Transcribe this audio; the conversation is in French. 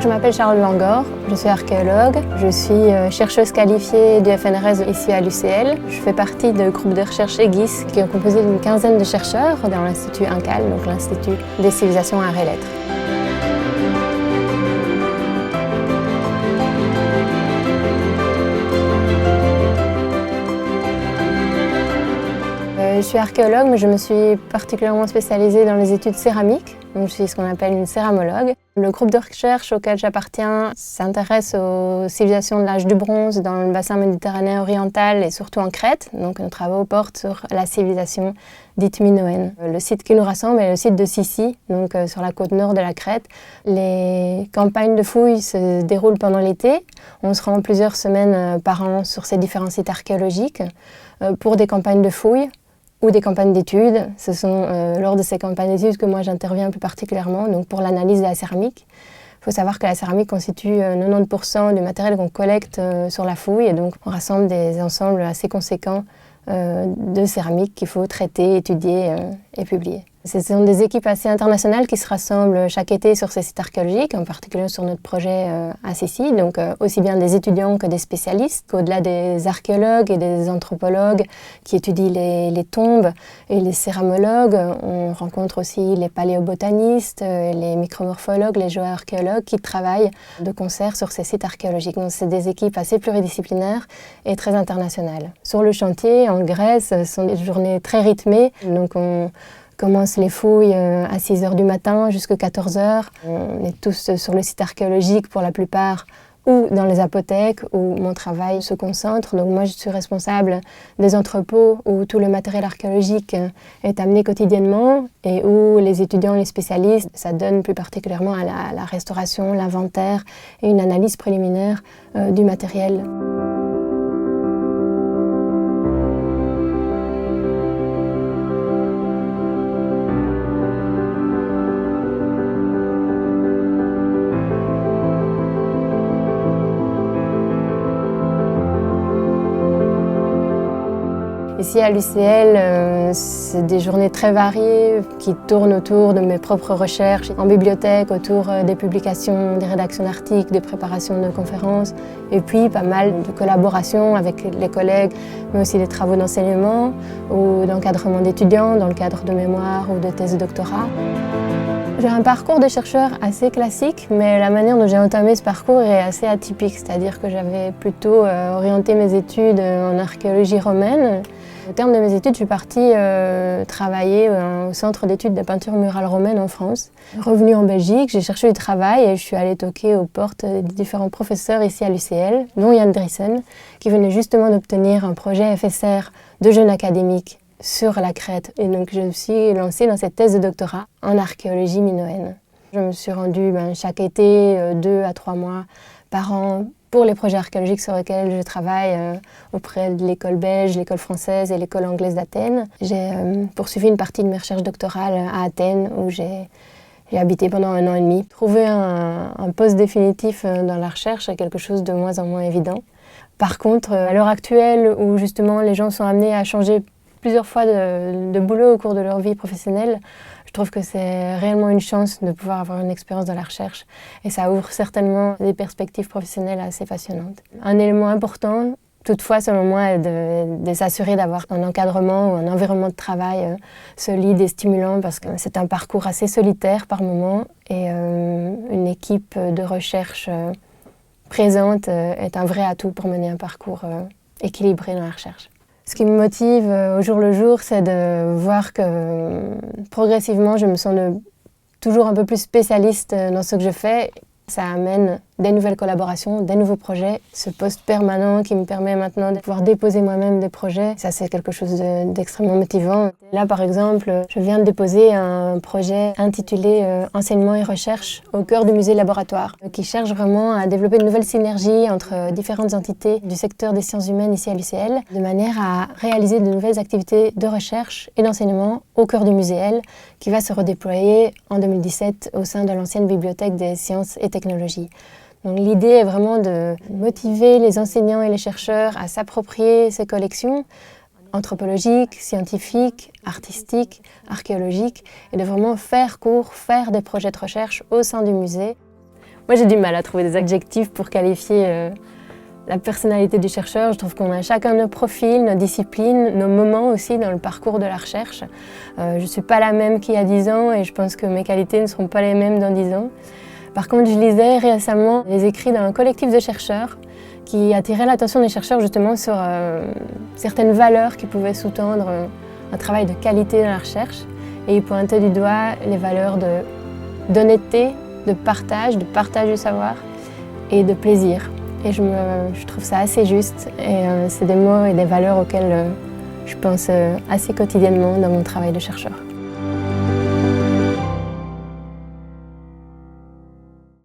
Je m'appelle Charlotte Langor, je suis archéologue, je suis chercheuse qualifiée du FNRS ici à l'UCL. Je fais partie du groupe de recherche EGIS qui est composé d'une quinzaine de chercheurs dans l'Institut INCAL, donc l'Institut des civilisations arts et lettres. Je suis archéologue, mais je me suis particulièrement spécialisée dans les études céramiques. Donc je suis ce qu'on appelle une céramologue. Le groupe de recherche auquel j'appartiens s'intéresse aux civilisations de l'âge du bronze dans le bassin méditerranéen oriental et surtout en Crète. Donc nos travaux portent sur la civilisation dite minoenne. Le site qui nous rassemble est le site de Sissi, donc sur la côte nord de la Crète. Les campagnes de fouilles se déroulent pendant l'été. On se rend plusieurs semaines par an sur ces différents sites archéologiques pour des campagnes de fouilles ou des campagnes d'études. Ce sont lors de ces campagnes d'études que moi j'interviens plus particulièrement, donc pour l'analyse de la céramique. Il faut savoir que la céramique constitue 90% du matériel qu'on collecte sur la fouille, et donc on rassemble des ensembles assez conséquents de céramique qu'il faut traiter, étudier et publier. Ce sont des équipes assez internationales qui se rassemblent chaque été sur ces sites archéologiques, en particulier sur notre projet à Sissi, donc aussi bien des étudiants que des spécialistes, qu'au-delà des archéologues et des anthropologues qui étudient les tombes et les céramologues, on rencontre aussi les paléobotanistes, les micromorphologues, les géoarchéologues qui travaillent de concert sur ces sites archéologiques. Donc c'est des équipes assez pluridisciplinaires et très internationales. Sur le chantier, en Grèce, ce sont des journées très rythmées, donc on commence les fouilles à 6 h du matin jusqu'à 14 h. On est tous sur le site archéologique pour la plupart ou dans les apothèques où mon travail se concentre. Donc moi je suis responsable des entrepôts où tout le matériel archéologique est amené quotidiennement et où les étudiants, les spécialistes, ça donne plus particulièrement à la restauration, l'inventaire et une analyse préliminaire du matériel. Ici à l'UCL, c'est des journées très variées qui tournent autour de mes propres recherches en bibliothèque, autour des publications, des rédactions d'articles, des préparations de conférences et puis pas mal de collaborations avec les collègues, mais aussi des travaux d'enseignement ou d'encadrement d'étudiants dans le cadre de mémoire ou de thèse de doctorat. J'ai un parcours de chercheur assez classique, mais la manière dont j'ai entamé ce parcours est assez atypique, c'est-à-dire que j'avais plutôt orienté mes études en archéologie romaine. Au terme de mes études, je suis partie travailler au centre d'études de peinture murale romaine en France. Revenue en Belgique, j'ai cherché du travail et je suis allée toquer aux portes des différents professeurs ici à l'UCL, dont Jan Driessen, qui venait justement d'obtenir un projet FSR de jeunes académiques sur la Crète. Et donc je me suis lancée dans cette thèse de doctorat en archéologie minoenne. Je me suis rendue chaque été, 2 à 3 mois par an, pour les projets archéologiques sur lesquels je travaille auprès de l'école belge, l'école française et l'école anglaise d'Athènes. J'ai poursuivi une partie de mes recherches doctorales à Athènes où j'ai habité pendant 1 an et demi. Trouver un poste définitif dans la recherche est quelque chose de moins en moins évident. Par contre, à l'heure actuelle où justement les gens sont amenés à changer plusieurs fois de boulot au cours de leur vie professionnelle, je trouve que c'est réellement une chance de pouvoir avoir une expérience dans la recherche et ça ouvre certainement des perspectives professionnelles assez passionnantes. Un élément important, toutefois, selon moi, est de s'assurer d'avoir un encadrement ou un environnement de travail solide et stimulant parce que c'est un parcours assez solitaire par moments et une équipe de recherche présente est un vrai atout pour mener un parcours équilibré dans la recherche. Ce qui me motive au jour le jour, c'est de voir que progressivement, je me sens toujours un peu plus spécialiste dans ce que je fais. Ça amène des nouvelles collaborations, des nouveaux projets, ce poste permanent qui me permet maintenant de pouvoir déposer moi-même des projets. Ça, c'est quelque chose d'extrêmement motivant. Là, par exemple, je viens de déposer un projet intitulé « Enseignement et recherche » au cœur du musée laboratoire, qui cherche vraiment à développer de nouvelles synergies entre différentes entités du secteur des sciences humaines ici à l'UCL, de manière à réaliser de nouvelles activités de recherche et d'enseignement au cœur du musée L, qui va se redéployer en 2017 au sein de l'ancienne bibliothèque des sciences et technologies. Donc l'idée est vraiment de motiver les enseignants et les chercheurs à s'approprier ces collections anthropologiques, scientifiques, artistiques, archéologiques, et de vraiment faire cours, faire des projets de recherche au sein du musée. Moi, j'ai du mal à trouver des adjectifs pour qualifier la personnalité du chercheur. Je trouve qu'on a chacun nos profils, nos disciplines, nos moments aussi dans le parcours de la recherche. Je ne suis pas la même qu'il y a 10 ans et je pense que mes qualités ne seront pas les mêmes dans 10 ans. Par contre, je lisais récemment les écrits d'un collectif de chercheurs qui attirait l'attention des chercheurs justement sur certaines valeurs qui pouvaient sous-tendre un travail de qualité dans la recherche. Et ils pointaient du doigt les valeurs d'honnêteté, de partage du savoir et de plaisir. Et je trouve ça assez juste et c'est des mots et des valeurs auxquelles je pense assez quotidiennement dans mon travail de chercheur.